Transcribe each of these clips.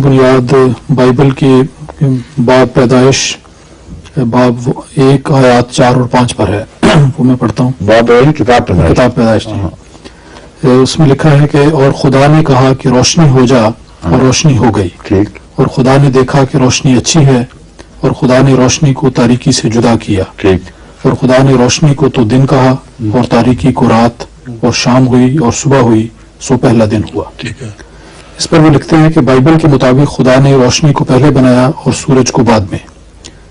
بنیاد بائبل کی باب پیدائش باب 1 آیات 4 اور 5 پر ہے. وہ میں پڑھتا ہوں. باب کتاب پیدائش جی. اس میں لکھا ہے کہ اور خدا نے کہا کہ روشنی ہو جا اور روشنی ہو گئی. ٹھیک. اور خدا نے دیکھا کہ روشنی اچھی ہے اور خدا نے روشنی کو تاریکی سے جدا کیا. ٹھیک. اور خدا نے روشنی کو تو دن کہا اور تاریکی کو رات. اور شام ہوئی اور صبح ہوئی سو پہلا دن ہوا. ٹھیک ہے. اس پر وہ لکھتے ہیں کہ بائبل کے مطابق خدا نے روشنی کو پہلے بنایا اور سورج کو بعد میں،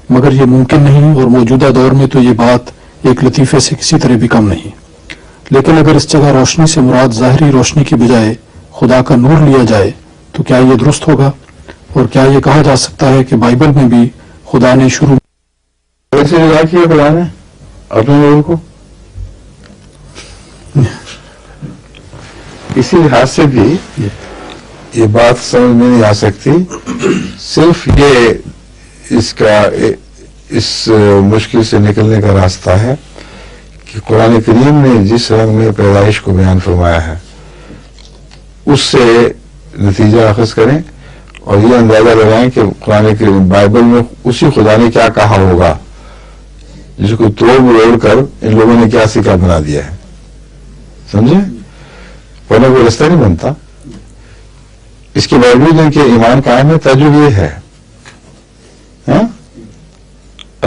مگر یہ ممکن نہیں اور موجودہ دور میں تو یہ بات ایک لطیفے سے کسی طرح بھی کم نہیں. لیکن اگر اس جگہ روشنی سے مراد ظاہری روشنی کی بجائے خدا کا نور لیا جائے تو کیا یہ درست ہوگا؟ اور کیا یہ کہا جا سکتا ہے کہ بائبل میں بھی خدا نے شروع ویسے جدا کیا خدا نے اپنے نور کو؟ اسی لحاظ سے بھی یہ بات سمجھ میں نہیں آ سکتی. صرف یہ اس مشکل سے نکلنے کا راستہ ہے کہ قرآن کریم نے جس رنگ میں پیدائش کو بیان فرمایا ہے اس سے نتیجہ اخذ کریں اور یہ اندازہ لگائیں کہ قرآن کریم بائبل میں اسی خدا نے کیا کہا ہوگا جس کو توڑ مروڑ کر ان لوگوں نے کیا سکہ بنا دیا ہے. سمجھے؟ ورنہ کوئی رستہ نہیں بنتا. اس کے باوجود ان کے ایمان قائم ہے. تعجب یہ ہے،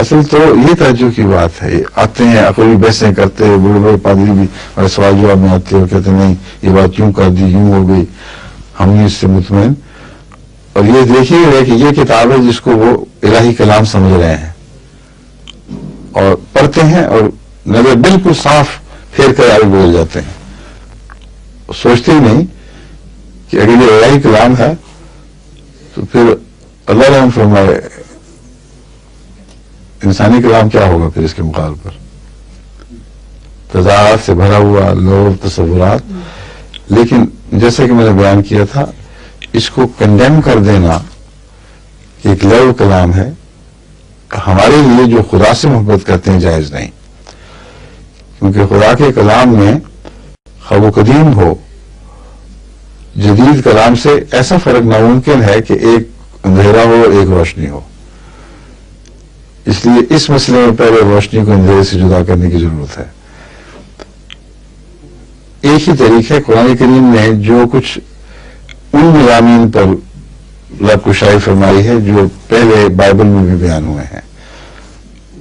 اصل تو یہ تعجب کی بات ہے. آتے ہیں عقلی بحثیں کرتے ہیں، بڑے بڑے پادری بھی اور سوال جواب میں آتے ہیں اور کہتے نہیں یہ بات یوں کر دی، یوں ہو گئی، ہم نہیں اس سے مطمئن. اور یہ دیکھیے گا کہ یہ کتاب ہے جس کو وہ الہی کلام سمجھ رہے ہیں اور پڑھتے ہیں اور نظر بالکل صاف پھیر کر آگے بول جاتے ہیں. سوچتے ہی نہیں کہ اگر یہ الہی کلام ہے تو پھر اللہ رحم فرمائے انسانی کلام کیا ہوگا پھر اس کے مقابل پر. تضاد سے بھرا ہوا لوگ تصورات. لیکن جیسا کہ میں نے بیان کیا تھا اس کو کنڈیم کر دینا کہ ایک لو کلام ہے ہمارے لیے جو خدا سے محبت کرتے ہیں جائز نہیں. کیونکہ خدا کے کلام میں خواہ وہ قدیم ہو جدید کلام سے ایسا فرق ناممکن ہے کہ ایک اندھیرا ہو اور ایک روشنی ہو. اس لیے اس مسئلے میں پہلے روشنی کو اندھیرے سے جدا کرنے کی ضرورت ہے. ایک ہی طریقہ ہے قرآن کریم نے جو کچھ ان مضامین پر لب کشائی فرمائی ہے جو پہلے بائبل میں بھی بیان ہوئے ہیں،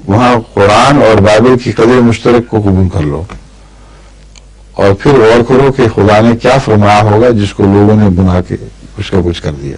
وہاں قرآن اور بائبل کی قدر مشترک کو قبول کر لو اور پھر غور کرو کہ خدا نے کیا فرمایا ہوگا جس کو لوگوں نے بنا کے کچھ کا کچھ کر دیا.